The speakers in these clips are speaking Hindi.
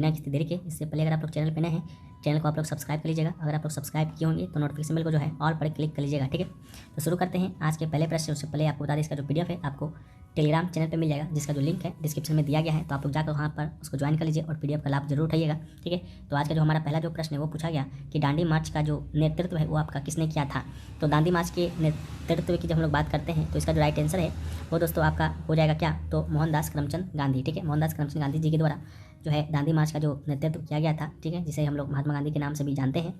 बिना किसी देरी के इससे पहले अगर आप लोग चैनल पे नए हैं, चैनल को आप लोग सब्सक्राइब कर लीजिएगा। अगर आप लोग सब्सक्राइब किए होंगे तो नोटिफिकेशन बेल को जो है ऑल पर क्लिक कर लीजिएगा, ठीक है। तो शुरू करते हैं आज के पहले प्रश्न। उससे पहले आपको बता दें इसका जो PDF है आपको टेलीग्राम चैनल पे मिल जाएगा, जिसका जो लिंक है डिस्क्रिप्शन में दिया गया है। तो आप लोग जाकर वहाँ पर उसको ज्वाइन कर लीजिए और PDF का लाभ जरूर उठाइएगा, ठीक है। तो आज का जो हमारा पहला जो प्रश्न है वो पूछा गया कि दांडी मार्च का जो नेतृत्व है वो आपका किसने किया था। तो दांडी मार्च के नेतृत्व की जब हम लोग बात करते हैं तो इसका जो राइट आंसर है वो दोस्तों आपका हो जाएगा क्या, तो मोहनदास करमचंद गांधी, ठीक है। मोहनदास करमचंद गांधी जी के द्वारा जो है दांडी मार्च का जो नेतृत्व किया गया था, ठीक है, जिसे हम लोग महात्मा गांधी के नाम से भी जानते हैं।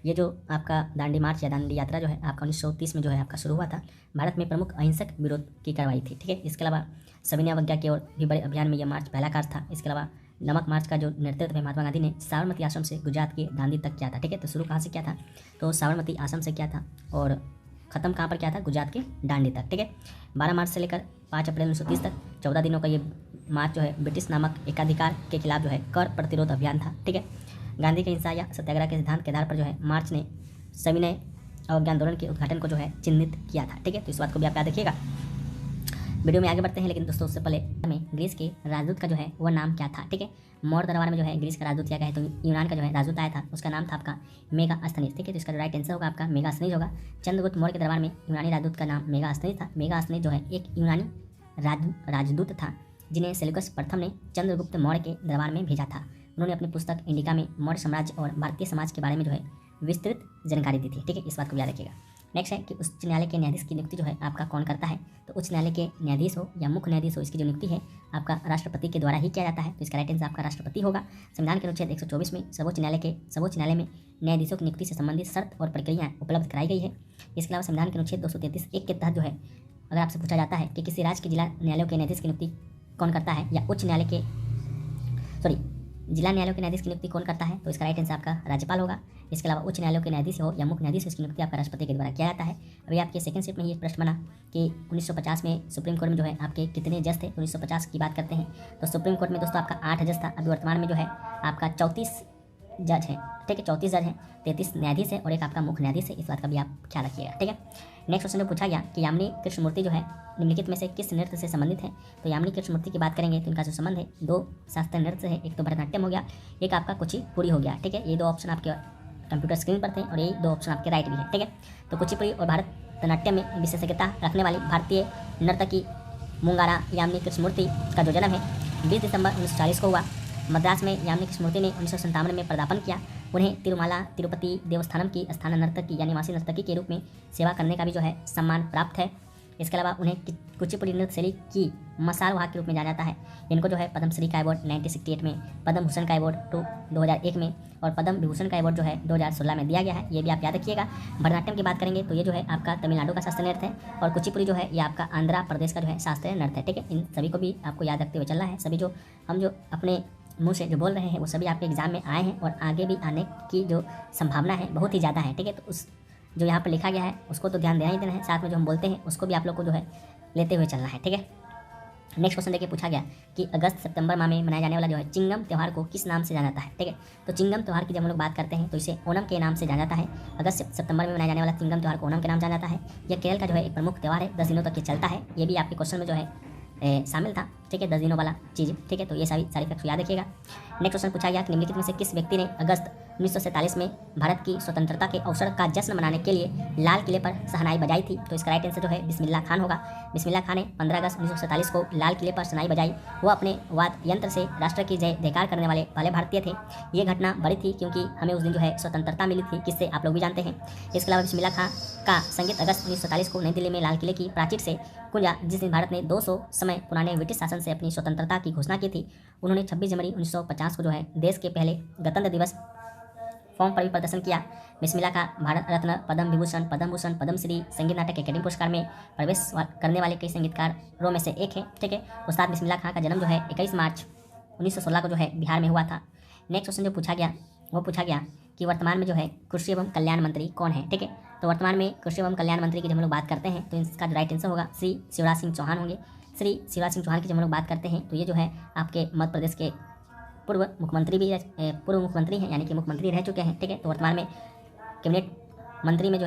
ये जो आपका दांडी मार्च या दांडी यात्रा जो है आपका 1930 में जो है आपका शुरू हुआ था। भारत में प्रमुख अहिंसक विरोध की कार्रवाई थी, ठीक है। इसके अलावा सविनय अवज्ञा की ओर भी बड़े अभियान में यह मार्च पहला कार्य था। इसके अलावा नमक मार्च का जो नेतृत्व है महात्मा गांधी ने साबरमती आश्रम से गुजरात के दांडी तक किया था, ठीक है। तो शुरू कहाँ से किया था, तो साबरमती आश्रम से किया था और ख़त्म कहाँ पर किया था, गुजरात के दांडी तक, ठीक है। 12 मार्च से लेकर 5 अप्रैल 1930 तक 14 दिनों का ये मार्च जो है ब्रिटिश नामक एकाधिकार के खिलाफ जो है कर प्रतिरोध अभियान था, ठीक है। गांधी के हिंसा या सत्याग्रह के सिद्धांत के आधार पर जो है मार्च ने सविनय अवज्ञा आंदोलन के उद्घाटन को जो है चिन्हित किया था, ठीक है। तो इस बात को भी आप याद रखिएगा। वीडियो में आगे बढ़ते हैं, लेकिन दोस्तों उससे पहले हमें ग्रीस के राजदूत का जो है वह नाम क्या था, ठीक है। मौर्य दरबार में जो है ग्रीस का राजदूत क्या है, तो यूनान का जो है राजदूत आया था, उसका नाम था आपका मेगास्थनीज, ठीक है। तो इसका जो राइट आंसर होगा आपका मेगास्थनीज होगा। चंद्रगुप्त मौर्य के दरबार में यूनानी राजदूत का नाम मेगास्थनीज था। मेगास्थनीज जो है एक यूनानी राजदूत था जिन्हें सेल्यूकस प्रथम ने चंद्रगुप्त मौर्य के दरबार में भेजा था। उन्होंने अपनी पुस्तक इंडिका में मौर्य साम्राज्य और भारतीय समाज के बारे में जो है विस्तृत जानकारी दी थी, ठीक है। इस बात को याद रखिएगा। नेक्स्ट है कि उच्च न्यायालय के न्यायाधीश की नियुक्ति जो है आपका कौन करता है, तो उच्च न्यायालय के न्यायाधीश हो या मुख्य न्यायाधीश हो, इसकी जो नियुक्ति है आपका राष्ट्रपति के द्वारा ही किया जाता है। तो इसका राइट आंसर आपका राष्ट्रपति होगा। संविधान के अनुच्छेद 124 में सर्वोच्च न्यायालय में न्यायाधीशों की नियुक्ति से संबंधित शर्त और प्रक्रिया उपलब्ध कराई गई है। इसके अलावा संविधान के अनुच्छेद 233(1) के तहत जो है अगर आपसे पूछा जाता है कि किसी राज्य के जिला न्यायालयों के न्यायाधीश की नियुक्ति कौन करता है या जिला न्यायालयों के न्यायाधीश की नियुक्ति कौन करता है, तो इसका राइट आंसर आपका राज्यपाल होगा। इसके अलावा उच्च न्यायालयों के न्यायाधीश हो या मुख्य न्यायाधीश इसकी नियुक्ति आपका राष्ट्रपति के द्वारा किया जाता है। अभी आपके सेकंड शिफ्ट में ये प्रश्न बना कि 1950 में सुप्रीम कोर्ट में जो है आपके कितने जज थे। 1950 की बात करते हैं तो सुप्रीम कोर्ट में दोस्तों आपका 8 जज था। अभी वर्तमान में जो है आपका 34 जज है, ठीक है। 34 जज हैं, 33 न्यायाधीश है और एक आपका मुख्य न्यायाधीश है। इस बात का भी आप ख्याल रखिएगा, ठीक है। नेक्स्ट क्वेश्चन में पूछा गया कि यामिनी कृष्णमूर्ति जो है निम्नलिखित में से किस नृत्य से संबंधित है। तो यामिनी कृष्णमूर्ति की बात करेंगे तो इनका जो संबंध है 2 शास्त्रीय नृत्य है। एक तो भरतनाट्यम हो गया, एक आपका कुचिपुड़ी हो गया, ठीक है। ये 2 ऑप्शन आपके कंप्यूटर स्क्रीन पर थे और ये 2 ऑप्शन आपके राइट भी है, ठीक है। तो कुचिपुड़ी और भरतनाट्यम में विशेषज्ञता रखने वाली भारतीय नर्तकी मुंगारा यामिनी कृष्णमूर्ति का जो जन्म है 20 दिसंबर 1940 को हुआ। मद्रास में यामिनी कृष्णमूर्ति ने 1997 में पदार्पण किया। उन्हें तिरुमाला तिरुपति देवस्थानम की स्थान नर्तकी या निवासी नर्तकी के रूप में सेवा करने का भी जो है सम्मान प्राप्त है। इसके अलावा उन्हें कुचिपुड़ी नृत्य शैली की मसाल वाहक के रूप में जाना जाता है। इनको जो है पद्मश्री का अवार्ड 1968 में, पद्म भूषण का अवार्ड 2001 में और पद्म विभूषण का अवार्ड जो है 2016 में दिया गया है। ये भी आप याद रखिएगा। भरतनाट्यम की बात करेंगे तो ये जो है आपका तमिलनाडु का शास्त्रीय नृत्य है और कुचिपुड़ी जो है ये आपका आंध्र प्रदेश का जो है शास्त्रीय नृत्य है, ठीक है। इन सभी को भी आपको याद रखते हुए चलना है। सभी जो हम जो अपने मुँह से जो बोल रहे हैं वो सभी आपके एग्जाम में आए हैं और आगे भी आने की जो संभावना है बहुत ही ज़्यादा है, ठीक है। तो उस जो यहाँ पर लिखा गया है उसको तो ध्यान देना ही देना है, साथ में जो हम बोलते हैं उसको भी आप लोग को जो है लेते हुए चलना है, ठीक है। नेक्स्ट क्वेश्चन देखिए पूछा गया कि अगस्त सितंबर माह में मनाया जाने वाला जो है चिंगम त्यौहार को किस नाम से जाना जाता है, ठीक है। तो चिंगम त्यौहार की जब हम लोग बात करते हैं तो इसे ओणम के नाम से जाना जाता है। अगस्त सितंबर में मनाया जाने वाला चिंगम त्यौहार को ओणम के नाम जाना जाता है। यह केरल का जो है एक प्रमुख त्यौहार है, 10 दिनों तक ये चलता है। ये भी आपके क्वेश्चन में जो है शामिल था, ठीक है, 10 दिनों वाला चीज़, ठीक है। तो ये सारी फैक्ट्स याद रखिएगा। नेक्स्ट क्वेश्चन पूछा गया कि निम्नलिखित में से किस व्यक्ति ने अगस्त 1947 में भारत की स्वतंत्रता के अवसर का जश्न मनाने के लिए लाल किले पर शहनाई बजाई थी। तो इसका राइट आंसर जो है बिस्मिल्लाह खान होगा। बिस्मिल्लाह खान ने 15 अगस्त 1947 को लाल किले पर शहनाई बजाई। वो अपने वाद्य यंत्र से राष्ट्र की जय जयकार करने वाले पहले भारतीय थे। ये घटना बड़ी थी क्योंकि हमें उस दिन जो है स्वतंत्रता मिली थी, किससे आप लोग भी जानते हैं। इसके अलावा बिस्मिल्लाह खान का संगीत अगस्त 1947 को नई दिल्ली में लाल किले की प्राचीर से गूंजा, जिस दिन भारत ने 200 समय पुराने ब्रिटिश शासन से अपनी स्वतंत्रता की घोषणा की थी। उन्होंने 26 जनवरी 1950 को जो है देश के पहले गणतंत्र दिवस फॉर्म पर भी प्रदर्शन किया। बिस्मिल्लाह का भारत रत्न, पद्म विभूषण, पद्म भूषण, पद्मश्री, संगीत नाटक अकेडमी पुरस्कार में प्रवेश करने वाले कई संगीतकारों में से एक है, ठीक है। उस्ताद बिस्मिल्लाह खान का जन्म जो है 21 मार्च 1916 को जो है बिहार में हुआ था। नेक्स्ट क्वेश्चन जो पूछा गया कि वर्तमान में जो है कृषि एवं कल्याण मंत्री कौन है, ठीक है। तो वर्तमान में कृषि एवं कल्याण मंत्री की जब हम लोग बात करते हैं तो इसका जो राइट आंसर होगा श्री शिवराज सिंह चौहान होंगे। श्री शिवराज सिंह चौहान की जब हम लोग बात करते हैं तो ये जो है आपके मध्य प्रदेश के पूर्व मुख्यमंत्री हैं, यानी कि मुख्यमंत्री रह चुके हैं, ठीक है। तो वर्तमान में कैबिनेट मंत्री में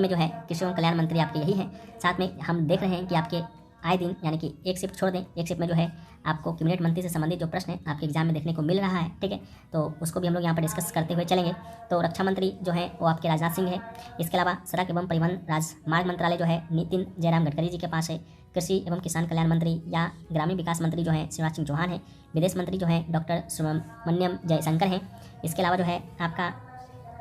जो है कृषि एवं कल्याण मंत्री आपके यही हैं। साथ में हम देख रहे हैं कि आपके आए दिन यानी कि एक शिफ्ट छोड़ दें, एक शिफ्ट में जो है आपको कैबिनेट मंत्री से संबंधित जो प्रश्न है आपके एग्जाम में देखने को मिल रहा है, ठीक है। तो उसको भी हम लोग यहाँ पर डिस्कस करते हुए चलेंगे। तो रक्षा मंत्री जो है वो आपके राजनाथ सिंह है। इसके अलावा सड़क एवं परिवहन राजमार्ग मंत्रालय जो है नितिन जयराम गडकरी जी के पास है। कृषि एवं किसान कल्याण मंत्री या ग्रामीण विकास मंत्री जो है शिवराज सिंह चौहान है। विदेश मंत्री जो है डॉक्टर सुब्रमण्यम जयशंकर हैं। इसके अलावा जो है आपका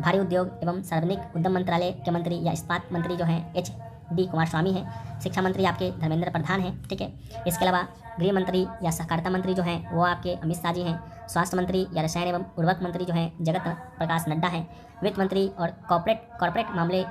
भारी उद्योग एवं सार्वजनिक उद्यम मंत्रालय के मंत्री या इस्पात मंत्री जो हैं HD कुमारस्वामी हैं। शिक्षा मंत्री आपके धर्मेंद्र प्रधान हैं, ठीक है। इसके अलावा गृह मंत्री या सहकारिता मंत्री जो हैं वो आपके अमित शाह जी हैं। स्वास्थ्य मंत्री या रसायन एवं उर्वरक मंत्री जो हैं जगत प्रकाश नड्डा हैं। वित्त मंत्री और कॉर्पोरेट मामले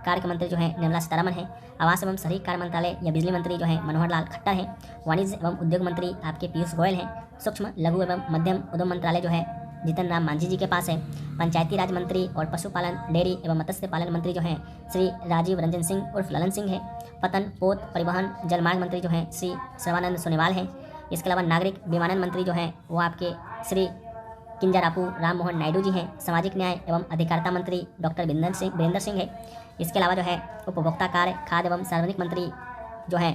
कार्य मंत्री जो है निर्मला सीतारमण है। आवास एवं शहरी कार्य मंत्रालय या बिजली मंत्री जो है मनोहर लाल खट्टर हैं। वाणिज्य एवं उद्योग मंत्री आपके पीयूष गोयल हैं। सूक्ष्म लघु एवं मध्यम उद्यम मंत्रालय जो है जीतन राम मांझी जी के पास है। पंचायती राज मंत्री और पशुपालन डेयरी एवं मत्स्य पालन मंत्री जो हैं श्री राजीव रंजन सिंह उर्फ ललन सिंह है। पतन पोत परिवहन जलमार्ग मंत्री जो हैं श्री सर्बानंद सोनोवाल हैं। इसके अलावा नागरिक विमानन मंत्री जो हैं वो आपके श्री किंजरापू राम मोहन नायडू जी हैं। सामाजिक न्याय एवं अधिकारिता मंत्री डॉक्टर वीरेंद्र सिंह है। इसके अलावा जो है उपभोक्ता कार्य खाद्य एवं सार्वजनिक मंत्री जो हैं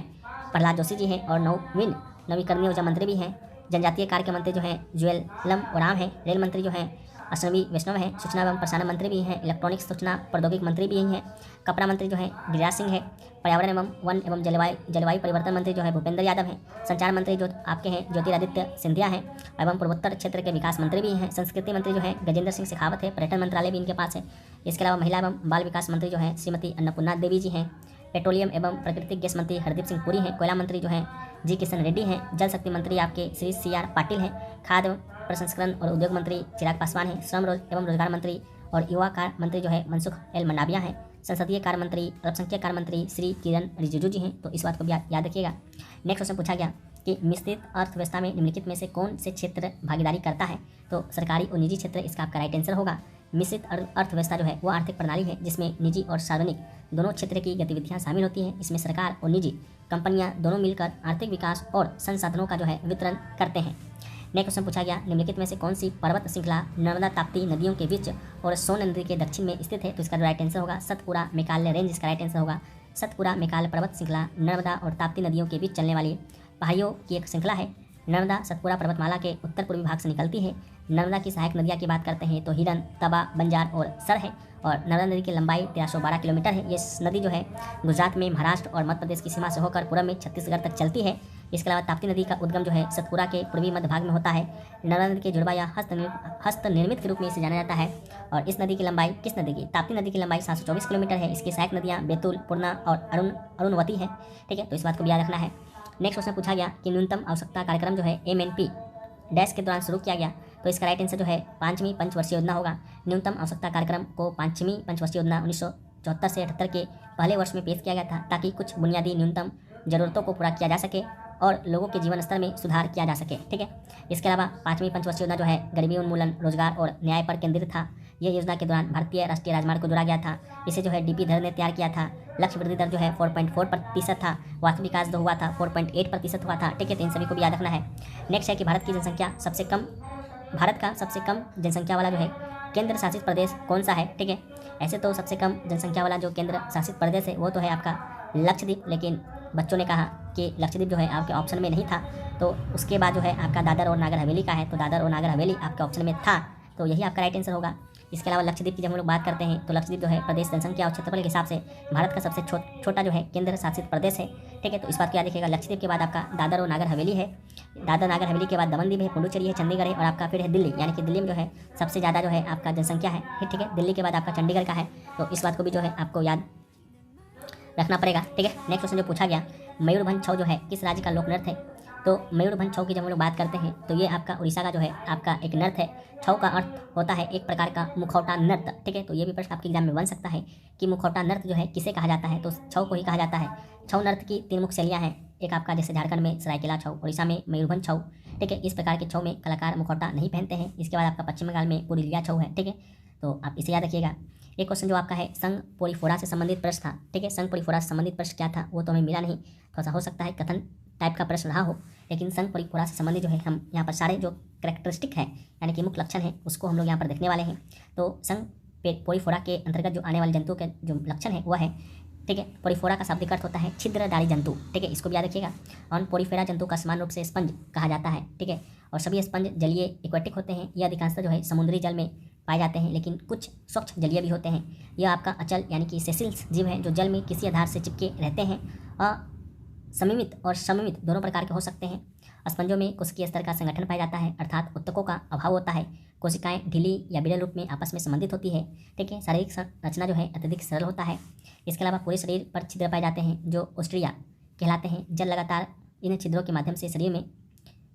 प्रहलाद जोशी जी हैं और नवीकरणीय ऊर्जा मंत्री भी हैं। जनजातीय कार्य के मंत्री जो हैं जुएलम ओराम हैं। रेल मंत्री जो हैं अश्विनी वैष्णव हैं। सूचना एवं प्रसारण मंत्री भी हैं। इलेक्ट्रॉनिक सूचना प्रौद्योगिकी मंत्री भी हैं। कपड़ा मंत्री जो है गिरिराज सिंह है। पर्यावरण एवं वन एवं जलवायु परिवर्तन मंत्री जो है भूपेंद्र यादव हैं। संचार मंत्री जो आपके हैं ज्योतिरादित्य सिंधिया हैं एवं पूर्वोत्तर क्षेत्र के विकास मंत्री भी हैं। संस्कृति मंत्री जो है गजेंद्र सिंह शेखावत है। पर्यटन मंत्रालय भी इनके पास है। इसके अलावा महिला एवं बाल विकास मंत्री जो है श्रीमती अन्नपूर्णा देवी जी हैं। पेट्रोलियम एवं प्राकृतिक गैस मंत्री हरदीप सिंह पुरी हैं। कोयला मंत्री जो हैं जी किशन रेड्डी हैं। जल शक्ति मंत्री आपके श्री CR पाटिल हैं। खाद्य प्रसंस्करण और उद्योग मंत्री चिराग पासवान हैं। श्रम एवं रोजगार मंत्री और युवा कार्य मंत्री जो है मनसुख एल मंडाविया हैं। संसदीय कार्य मंत्री अल्पसंख्यक कार्य मंत्री श्री किरण रिजिजू जी हैं। तो इस बात को भी याद रखिएगा। नेक्स्ट क्वेश्चन पूछा गया कि मिश्रित अर्थव्यवस्था में निम्नलिखित में से कौन से क्षेत्र भागीदारी करता है। तो सरकारी और निजी क्षेत्र इसका आपका राइट आंसर होगा। मिश्रित अर्थव्यवस्था जो है वो आर्थिक प्रणाली है जिसमें निजी और सार्वजनिक दोनों क्षेत्र की गतिविधियां शामिल होती हैं। इसमें सरकार और निजी कंपनियां दोनों मिलकर आर्थिक विकास और संसाधनों का जो है वितरण करते हैं। नेक्स्ट क्वेश्चन पूछा गया निम्नलिखित में से कौन सी पर्वत श्रृंखला नर्मदा ताप्ती नदियों के बीच और सोन नदी के दक्षिण में स्थित है। तो इसका राइट आंसर होगा सतपुड़ा मेघालय रेंज। इसका राइट आंसर होगा सतपुड़ा मेघालय पर्वत श्रृंखला नर्मदा और ताप्ती नदियों के बीच चलने वाली पहाड़ियों की एक श्रृंखला है। नर्मदा सतपुड़ा पर्वतमाला के उत्तर पूर्वी भाग से निकलती है। नर्मदा की सहायक नदियाँ की बात करते हैं तो हिरन, तवा, बंजार और सर है। और नर्मदा नदी की लंबाई 1312 किलोमीटर है। ये नदी जो है गुजरात में महाराष्ट्र और मध्य प्रदेश की सीमा से होकर पूर्व में छत्तीसगढ़ तक चलती है। इसके अलावा ताप्ती नदी का उद्गम जो है सतपुड़ा के पूर्वी मध्य भाग में होता है। नर्मदा नदी के जुड़वा या हस्त निर्मित के रूप में इसे जाना जाता है। और इस नदी की लंबाई किस नदी की ताप्ती नदी की लंबाई 724 किलोमीटर है। इसकी सहायक नदियाँ बैतूल, पूर्णा और अरुणवती है, ठीक है। तो इस बात को भी याद रखना है। नेक्स्ट क्वेश्चन पूछा गया कि न्यूनतम आवश्यकता कार्यक्रम जो है MNP डैश के दौरान शुरू किया गया। तो इसका राइट आंसर जो है 5वीं पंचवर्षीय योजना होगा। न्यूनतम आवश्यकता कार्यक्रम को 5वीं पंचवर्षीय योजना 1974 से 78 के पहले वर्ष में पेश किया गया था ताकि कुछ बुनियादी न्यूनतम जरूरतों को पूरा किया जा सके और लोगों के जीवन स्तर में सुधार किया जा सके, ठीक है। इसके अलावा 5वीं पंचवर्षीय योजना जो है गरीबी उन्मूलन, रोजगार और न्याय पर केंद्रित था। यह योजना के दौरान भारतीय राष्ट्रीय राजमार्ग को जोड़ा गया था। इसे जो है DP धर ने तैयार किया था। लक्ष्य वृद्धि दर जो है 4.4% था। वास्तविक विकास जो हुआ था 4.8% हुआ था, ठीक है। तो इन सभी को भी याद रखना है। नेक्स्ट है कि भारत का सबसे कम जनसंख्या वाला जो है केंद्र शासित प्रदेश कौन सा है, ठीक है। ऐसे तो सबसे कम जनसंख्या वाला जो केंद्र शासित प्रदेश है वो तो है आपका लक्षद्वीप, लेकिन बच्चों ने कहा कि लक्षद्वीप जो है आपके ऑप्शन में नहीं था। तो उसके बाद जो है आपका दादर और नागर हवेली का है। तो दादर और नागर हवेली आपके ऑप्शन में था, तो यही आपका राइट आंसर होगा। इसके अलावा लक्षद्वीप की जब हम लोग बात करते हैं तो लक्षद्वीप जो है प्रदेश जनसंख्या और क्षेत्रफल के हिसाब से भारत का सबसे छोटा जो है केंद्र शासित प्रदेश है, ठीक है। तो इस बात को याद रखिएगा। लक्षद्वीप के बाद आपका दादर और नागर हवेली है। दादर नागर हवेली के बाद दमन है, पुडुचेरी है, चंडीगढ़ है और आपका फिर है दिल्ली, यानी कि दिल्ली में जो है सबसे ज़्यादा जो है आपका जनसंख्या है, ठीक है। दिल्ली के बाद आपका चंडीगढ़ का है। तो इस बात को भी जो है आपको याद रखना पड़ेगा, ठीक है। नेक्स्ट क्वेश्चन जो पूछा गया मयूरभंज छऊ जो है किस राज्य का लोक नृत्य है। तो मयूरभंज छऊ की जब हम लोग बात करते हैं तो ये आपका उड़ीसा का जो है आपका एक नृत्य है। छऊ का अर्थ होता है एक प्रकार का मुखौटा नृत्य, ठीक है। तो ये भी प्रश्न आपके एग्जाम में बन सकता है कि मुखौटा नृत्य जो है किसे कहा जाता है। तो छऊ को ही कहा जाता है। छऊ नृत्य की 3 मुख्य शैलियाँ हैं। एक आपका जैसे झारखंड में सरायकेला छऊ, उड़ीसा में मयूरभंज छऊ, ठीक है। इस प्रकार के छऊ में कलाकार मुखौटा नहीं पहनते हैं। इसके बाद आपका पश्चिम बंगाल में पुरुलिया छऊ है, ठीक है। तो आप इसे याद रखिएगा। एक क्वेश्चन जो आपका है संघ पोरीफोरा से संबंधित प्रश्न था, ठीक है। संघ पोरीफोरा से संबंधित प्रश्न क्या था वो तो हमें मिला नहीं। थोड़ा सा हो सकता है कथन टाइप का प्रश्न रहा हो, लेकिन संघ पोरीफोरा से संबंधित जो है हम यहाँ पर सारे जो कैरेक्टरिस्टिक है यानी कि मुख्य लक्षण है उसको हम लोग यहाँ पर देखने वाले हैं। तो संघ पोरीफोरा के अंतर्गत जो आने वाले जंतुओं के जो लक्षण है वह है ठीक है। पोरीफोरा का शाब्दिक अर्थ होता है छिद्रधारी जंतु, ठीक है, इसको भी याद रखिएगा। और पोरीफेरा जंतु का समान रूप से स्पंज कहा जाता है, ठीक है। और सभी स्पंज जलीय एक्वेटिक होते हैं, ये अधिकांशतः जो है समुद्री जल में पाए जाते हैं, लेकिन कुछ स्वच्छ जलीय भी होते हैं। यह आपका अचल यानी कि सेसिल्स जीव है जो जल में किसी आधार से चिपके रहते हैं। असमिमित और सममित दोनों प्रकार के हो सकते हैं। स्पंजों में कोशिकीय स्तर का संगठन पाया जाता है, अर्थात उत्तकों का अभाव होता है। कोशिकाएं ढीली या बिरल रूप में आपस में संबंधित होती है, ठीक है। शारीरिक रचना जो है अत्यधिक सरल होता है। इसके अलावा पूरे शरीर पर छिद्र पाए जाते हैं जो ओस्ट्रिया कहलाते हैं। जल लगातार इन छिद्रों के माध्यम से शरीर में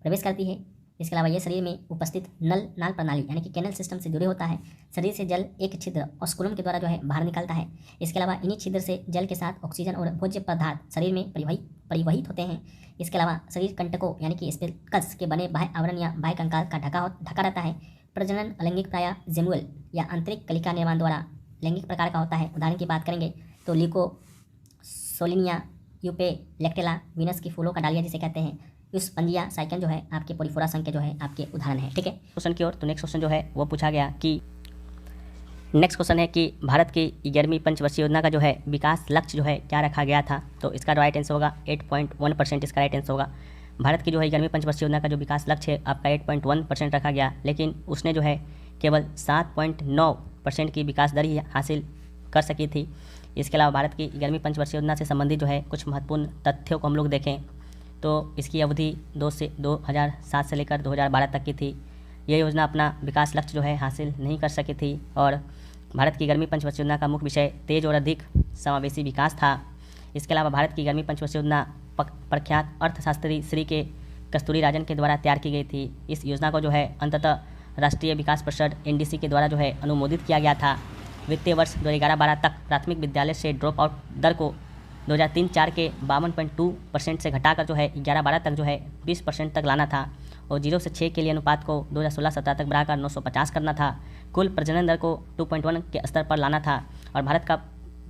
प्रवेश करती है। इसके अलावा यह शरीर में उपस्थित नाल प्रणाली यानी कि कैनल सिस्टम से जुड़े होता है। शरीर से जल एक छिद्र ऑस्कुलम के द्वारा जो है बाहर निकलता है। इसके अलावा इन्हीं छिद्र से जल के साथ ऑक्सीजन और भोज्य पदार्थ शरीर में परिवहित होते हैं। इसके अलावा शरीर कंटकों यानी कि स्पेकल्स के बने बाह्य आवरण या बाह्य कंकाल का ढका रहता है। प्रजनन अलैंगिक प्रायः जेमुअल या आंतरिक कलिका निर्माण द्वारा लैंगिक प्रकार का होता है। उदाहरण की बात करेंगे तो लिको सोलिनिया यूपे लेक्टेला वीनस की फूलों का डालिया जिसे कहते हैं। इस पंजिया साइकन जो है आपके पोरीफोरा संघ के जो है आपके उदाहरण है, ठीक है। क्वेश्चन की ओर तो नेक्स्ट क्वेश्चन जो है वो पूछा गया कि नेक्स्ट क्वेश्चन है कि भारत की 11वीं पंचवर्षीय योजना का जो है विकास लक्ष्य जो है क्या रखा गया था। तो इसका राइट आंसर होगा 8.1%, इसका राइट आंसर होगा। भारत की जो है 11वीं पंचवर्षीय योजना का जो विकास लक्ष्य है आपका 8.1% रखा गया, लेकिन उसने जो है केवल 7.9% की विकास दर ही हासिल कर सकी थी। इसके अलावा भारत की 11वीं पंचवर्षीय योजना से संबंधित जो है कुछ महत्वपूर्ण तथ्यों को हम लोग देखें तो इसकी अवधि 2007 से लेकर 2012 तक की थी। यह योजना अपना विकास लक्ष्य जो है हासिल नहीं कर सकी थी। और भारत की 11वीं पंचवर्षीय योजना का मुख्य विषय तेज और अधिक समावेशी विकास था। इसके अलावा भारत की 11वीं पंचवर्षीय योजना प्रख्यात अर्थशास्त्री श्री के कस्तूरी राजन के द्वारा तैयार की गई थी। इस योजना को जो है अंततः राष्ट्रीय विकास परिषद NDC के द्वारा जो है अनुमोदित किया गया था। वित्तीय वर्ष 2011-12 तक प्राथमिक विद्यालय से ड्रॉप आउट दर को 2003-04 के 52.2% से घटाकर जो है 11-12 तक जो है 20% तक लाना था। और 0 से 6 के लिए अनुपात को 2016-17 तक बढ़ाकर 950 करना था। कुल प्रजनन दर को 2.1 के स्तर पर लाना था। और भारत का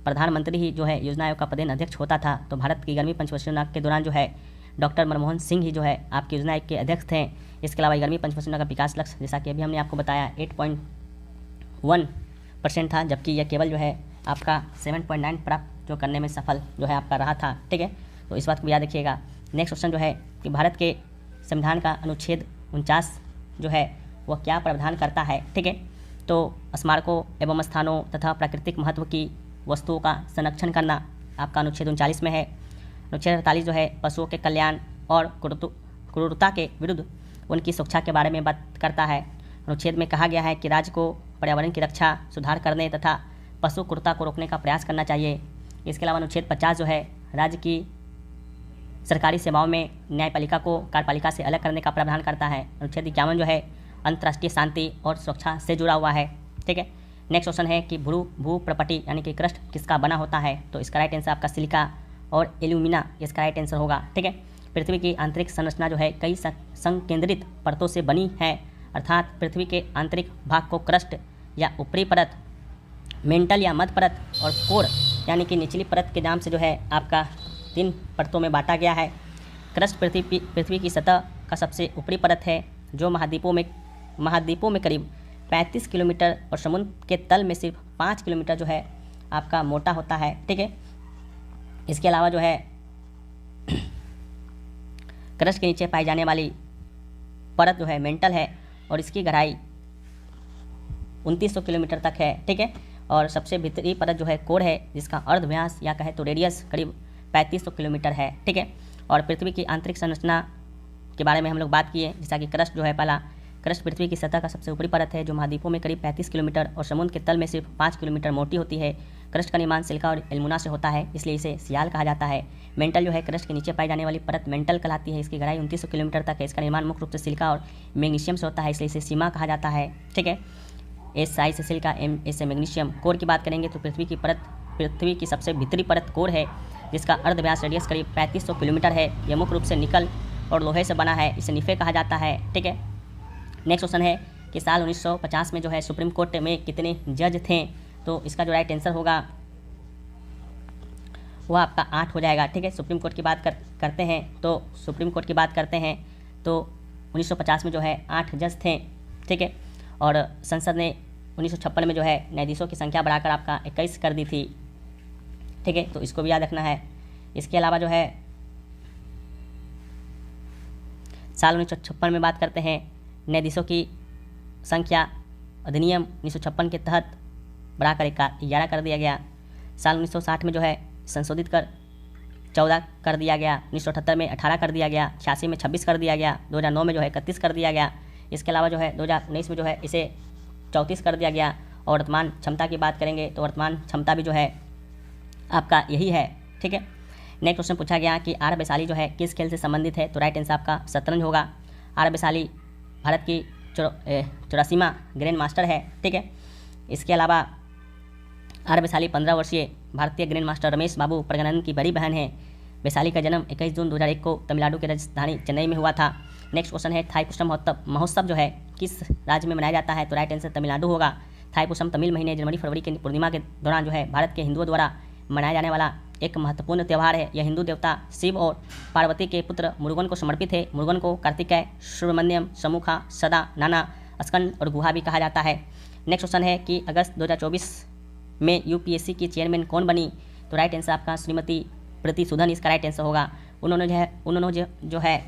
प्रधानमंत्री ही जो है योजना आयोग का पदेन अध्यक्ष होता था। तो भारत की 11वीं पंचवर्षीय योजना के दौरान जो है डॉक्टर मनमोहन सिंह ही जो है आपकी योजना आयोग के अध्यक्ष थे। इसके अलावा 11वीं पंचवर्षीय योजना का विकास लक्ष्य जैसा कि अभी हमने आपको बताया 8.1% था, जबकि यह केवल जो है आपका 7.9 प्राप्त जो करने में सफल जो है आपका रहा था, ठीक है। तो इस बात को याद रखिएगा। नेक्स्ट क्वेश्चन जो है कि भारत के संविधान का अनुच्छेद 49 जो है वह क्या प्रावधान करता है, ठीक है। तो स्मारकों एवं स्थानों तथा प्राकृतिक महत्व की वस्तुओं का संरक्षण करना आपका अनुच्छेद 39 में है। अनुच्छेद 48 जो है पशुओं के कल्याण और क्रूरता के विरुद्ध उनकी सुरक्षा के बारे में बात करता है। अनुच्छेद में कहा गया है कि राज्य को पर्यावरण की रक्षा सुधार करने तथा पशु क्रूरता को रोकने का प्रयास करना चाहिए। इसके अलावा अनुच्छेद 50 जो है राज्य की सरकारी सेवाओं में न्यायपालिका को कार्यपालिका से अलग करने का प्रावधान करता है। अनुच्छेद 51 जो है अंतर्राष्ट्रीय शांति और सुरक्षा से जुड़ा हुआ है, ठीक है। नेक्स्ट क्वेश्चन है कि भू प्रपटी यानी कि क्रस्ट किसका बना होता है। तो इसका राइट आंसर आपका सिलिका और एल्यूमिना इसका राइट आंसर होगा, ठीक है। पृथ्वी की आंतरिक संरचना जो है कई संकेंद्रित परतों से बनी है, अर्थात पृथ्वी के आंतरिक भाग को क्रस्ट या ऊपरी परत, मेंटल या मध्य परत और कोर यानी कि निचली परत के नाम से जो है आपका 3 परतों में बांटा गया है। क्रस्ट पृथ्वी की सतह का सबसे ऊपरी परत है जो महाद्वीपों में करीब 35 किलोमीटर और समुद्र के तल में सिर्फ 5 किलोमीटर जो है आपका मोटा होता है, ठीक है। इसके अलावा जो है क्रस्ट के नीचे पाई जाने वाली परत जो है मेंटल है और इसकी गहराई 2900 किलोमीटर तक है, ठीक है। और सबसे भीतरी परत जो है कोर है जिसका अर्धव्यास या कहे तो रेडियस करीब 3500 किलोमीटर है, ठीक है। और पृथ्वी की आंतरिक संरचना के बारे में हम लोग बात किए, जैसा कि क्रस्ट जो है पहला क्रस्ट पृथ्वी की सतह का सबसे ऊपरी परत है जो महाद्वीपों में करीब 35 किलोमीटर और समुद्र के तल में सिर्फ 5 किलोमीटर मोटी होती है। क्रस्ट का निर्माण सिलिका और एल्युमिना से होता है, इसलिए इसे सियाल कहा जाता है। मेंटल जो है क्रस्ट के नीचे पाई जाने वाली परत मेंटल कहलाती है। इसकी गहराई 2900 किलोमीटर तक है। इसका निर्माण मुख्य रूप से सिलिका और मैग्नीशियम से होता है, इसलिए इसे सीमा कहा जाता है, ठीक है। एस आई से सिलिका, एम एस से मैग्नीशियम। कोर की बात करेंगे तो पृथ्वी की सबसे भीतरी परत कोर है जिसका अर्धव्यास रेडियस करीब 3500 किलोमीटर है। यह मुख्य रूप से निकल और लोहे से बना है, इसे निफे कहा जाता है, ठीक है। नेक्स्ट क्वेश्चन है कि साल 1950 में जो है सुप्रीम कोर्ट में कितने जज थे। तो इसका जो राइट आंसर होगा वो आपका 8 हो जाएगा, ठीक है। सुप्रीम कोर्ट की बात करते हैं तो सुप्रीम कोर्ट की बात करते हैं तो 1950 में जो है 8 जज थे, ठीक है। और संसद ने 1956 में जो है न्यायाधीशों की संख्या बढ़ाकर आपका 21 कर दी थी। ठीक है, तो इसको भी याद रखना है। इसके अलावा जो है साल 1956 में बात करते हैं, न्यायाधीशों की संख्या अधिनियम 1956 के तहत बढ़ाकर 11 कर दिया गया। साल 1960 में जो है संशोधित कर 14 कर दिया गया। 1978 में 18 कर दिया गया। 86 में 26 कर दिया गया। 2009 में जो है 31 कर दिया गया। इसके अलावा जो है 2019 में जो है इसे 34 कर दिया गया। और वर्तमान क्षमता की बात करेंगे तो वर्तमान क्षमता भी जो है आपका यही है। ठीक है, नेक्स्ट क्वेश्चन पूछा गया कि आर वैशाली जो है किस खेल से संबंधित है, तो राइट आंसर आपका शतरंज होगा। आर वैशाली भारत की 84वां ग्रैंड मास्टर है। ठीक है, इसके अलावा आर वैशाली 15 वर्षीय भारतीय ग्रैंड मास्टर रमेश बाबू प्रज्ञानंद की बड़ी बहन है। वैशाली का जन्म 21 जून 2001 को तमिलनाडु की राजधानी चेन्नई में हुआ था। नेक्स्ट क्वेश्चन है थाईपुसम महोत्सव जो है किस राज्य में मनाया जाता है, तो राइट आंसर तमिलनाडु होगा। थाईपुसम तमिल महीने जनवरी फरवरी के पूर्णिमा के दौरान जो है भारत के हिंदुओं द्वारा मनाया जाने वाला एक महत्वपूर्ण त्यौहार है। यह हिंदू देवता शिव और पार्वती के पुत्र मुरुगन को समर्पित है। मुरुगन को कार्तिकेय, सुब्रमण्यम, समूखा, सदा, नाना, स्कंद और गुहा भी कहा जाता है। नेक्स्ट क्वेश्चन है कि अगस्त 2024 में यूपीएससी की चेयरमैन कौन बनी, तो राइट आंसर आपका श्रीमती प्रीति सूदन इसका राइट आंसर होगा। उन्होंने जो है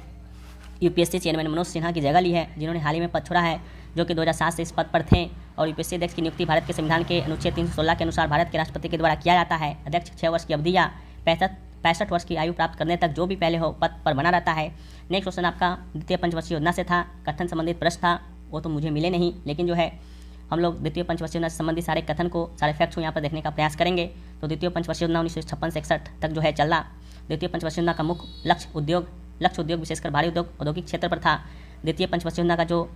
यूपीएससी चेयरमैन मनोज सिन्हा की जगह ली है, जिन्होंने हाल ही में पद छोड़ा है, जो कि 2007 से इस पद पर थे। और यूपीएससी अध्यक्ष की नियुक्ति भारत के संविधान के अनुच्छेद 316 के अनुसार भारत के राष्ट्रपति के द्वारा किया जाता है। अध्यक्ष 6 वर्ष की अवधि या 65 वर्ष की आयु प्राप्त करने तक जो भी पहले हो पद पर बना रहता है। नेक्स्ट क्वेश्चन आपका द्वितीय पंचवर्षीय योजना से था, कथन संबंधित प्रश्न था, वो तो मुझे मिले नहीं, लेकिन जो है हम लोग द्वितीय पंचवर्षीय योजना से संबंधित सारे कथन को, सारे फैक्ट्स को यहाँ पर देखने का प्रयास करेंगे। तो द्वितीय पंचवर्षीय योजना 1956 से 61 तक जो है चल रहा। द्वितीय पंचवर्षीय योजना का मुख्य लक्ष्य उद्योग विशेषकर भारी औद्योगिक क्षेत्र पर था। द्वितीय पंचवर्षीय योजना का जो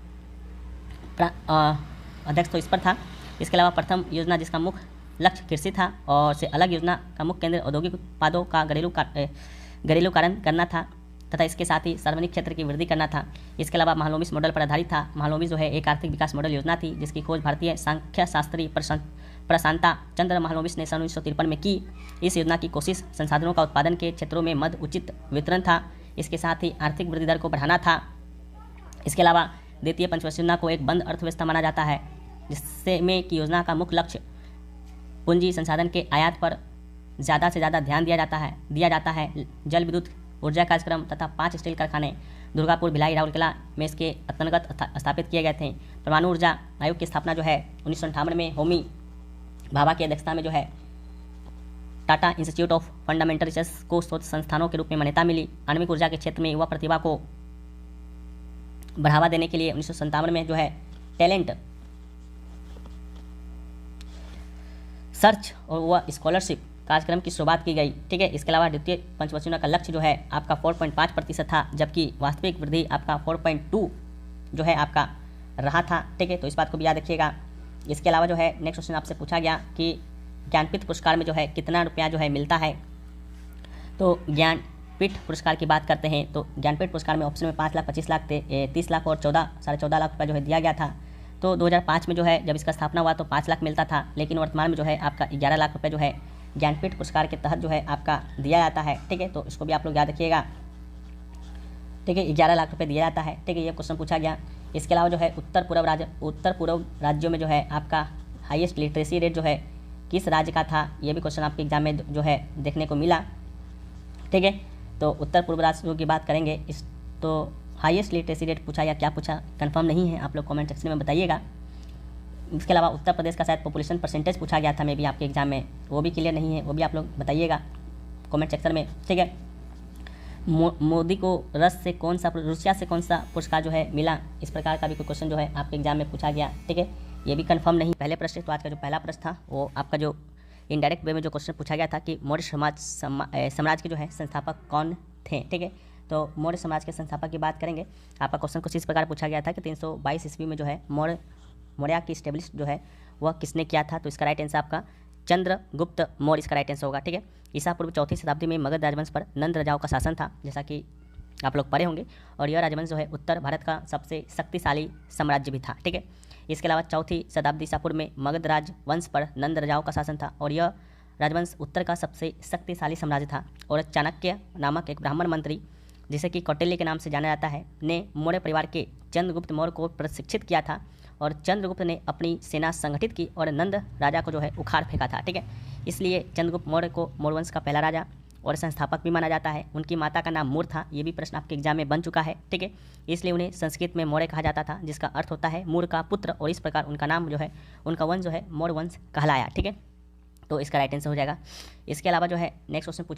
अध्यक्ष तो इस पर था। इसके अलावा प्रथम योजना जिसका मुख्य लक्ष्य कृषि था और से अलग योजना का मुख्य केंद्र औद्योगिक उत्पादों का घरेलू कारण करना था तथा इसके साथ ही सार्वजनिक क्षेत्र की वृद्धि करना था। इसके अलावा महालनोबिस मॉडल पर आधारित था। महालनोबिस जो है एक आर्थिक विकास मॉडल योजना थी, जिसकी खोज भारतीय सांख्य शास्त्री प्रशांता चंद्र महालनोबिस ने सन 1953 में की। इस योजना की कोशिश संसाधनों का उत्पादन के क्षेत्रों में मध्य उचित वितरण था। इसके साथ ही आर्थिक वृद्धि दर को बढ़ाना था। इसके अलावा द्वितीय पंचवर्षीय योजना को एक बंद अर्थव्यवस्था माना जाता है, जिससे में की योजना का मुख्य लक्ष्य पूंजी संसाधन के आयात पर ज़्यादा से ज़्यादा ध्यान दिया जाता है। जल विद्युत ऊर्जा कार्यक्रम तथा 5 स्टील कारखाने दुर्गापुर, भिलाई, राउरकेला में इसके अंतर्गत स्थापित किए गए थे। परमाणु ऊर्जा आयोग की स्थापना जो है 1958 में होमी भाभा की अध्यक्षता में जो है Tata institute of fundamental research को शोध संस्थानों के रूप में मान्यता मिली। आणविक ऊर्जा के क्षेत्र में युवा प्रतिभा को बढ़ावा देने के लिए 1957 में जो है टैलेंट सर्च और वह स्कॉलरशिप कार्यक्रम की शुरुआत की गई। ठीक है, इसके अलावा द्वितीय पंचवर्षीय योजना का लक्ष्य जो है आपका 4.5% था, जबकि वास्तविक वृद्धि आपका 4.2 जो है आपका रहा था। ठीक है, तो इस बात को भी याद रखिएगा। इसके अलावा जो है नेक्स्ट क्वेश्चन आपसे पूछा गया कि ज्ञानपीठ पुरस्कार में जो है कितना रुपया जो है मिलता है, तो ज्ञानपीठ पुरस्कार की बात करते हैं तो ज्ञानपीठ पुरस्कार में ऑप्शन में 5 लाख, 25 लाख, 30 लाख और 14.5 लाख रुपया जो है दिया गया था। तो 2005 में जो है जब इसका स्थापना हुआ तो 5 लाख मिलता था, लेकिन वर्तमान में जो है आपका 11 लाख रुपये जो है ज्ञानपीठ पुरस्कार के तहत जो है आपका दिया जाता है। ठीक है, तो इसको भी आप लोग याद रखिएगा। ठीक है, 11 लाख रुपये दिया जाता है। ठीक है, ये क्वेश्चन पूछा गया। इसके अलावा जो है उत्तर पूर्व राज्यों में जो है आपका हाईएस्ट लिटरेसी रेट जो है किस राज्य का था, ये भी क्वेश्चन आपके एग्जाम में जो है देखने को मिला। ठीक है, तो उत्तर पूर्व राज्यों की बात करेंगे तो हाईएस्ट लिटरेसी रेट पूछा या क्या पूछा कंफर्म नहीं है, आप लोग कमेंट सेक्शन में बताइएगा। इसके अलावा उत्तर प्रदेश का शायद पॉपुलेशन परसेंटेज पूछा गया था मे भी आपके एग्जाम में, वो भी क्लियर नहीं है, वो भी आप लोग बताइएगा कमेंट सेक्शन में। ठीक है, मोदी को रूसिया से कौन सा पुरस्कार जो है मिला, इस प्रकार का भी कोई क्वेश्चन जो है आपके एग्जाम में पूछा गया। ठीक है, ये भी कंफर्म नहीं। पहले प्रश्न तो आज का जो पहला प्रश्न था वो आपका जो इनडायरेक्ट वे में जो क्वेश्चन पूछा गया था कि मौर्य साम्राज्य के जो है संस्थापक कौन थे। ठीक है, तो मौर्य साम्राज्य के संस्थापक की बात करेंगे। आपका क्वेश्चन कुछ इस प्रकार पूछा गया था कि 322 ईस्वी में जो है मौर्य की स्टेब्लिश जो है वह किसने किया था, तो इसका राइट आंसर आपका चंद्रगुप्त मौर्य इसका राइट आंसर होगा। ठीक है, ईसा पूर्व 4वीं शताब्दी में मगध राजवंश पर नंद राजाओं का शासन था, जैसा कि आप लोग पढ़े होंगे, और यह राजवंश जो है उत्तर भारत का सबसे शक्तिशाली साम्राज्य भी था। ठीक है, इसके अलावा 4वीं शताब्दी ईसा पूर्व में मगध राजवंश पर नंद राजाओं का शासन था और यह राजवंश उत्तर का सबसे शक्तिशाली साम्राज्य था। और चाणक्य नामक एक ब्राह्मण मंत्री, जिसे कि कौटिल्य के नाम से जाना जाता है, ने मौर्य परिवार के चंद्रगुप्त मौर्य को प्रशिक्षित किया था और चंद्रगुप्त ने अपनी सेना संगठित की और नंद राजा को जो है उखाड़ फेंका था। ठीक है, इसलिए चंद्रगुप्त मौर्य को मौर्य वंश का पहला राजा और संस्थापक भी माना जाता है। उनकी माता का नाम मूर था, ये भी प्रश्न आपके एग्जाम में बन चुका है, ठीक है। इसलिए उन्हें संस्कृत में मौर्य कहा जाता था, जिसका अर्थ होता है मूर का पुत्र, और इस प्रकार उनका नाम जो है, उनका वंश जो है मौर्य वंश कहलाया, ठीक है। तो इसका राइट आंसर हो जाएगा। इसके अलावा जो है नेक्स्ट क्वेश्चन पूछा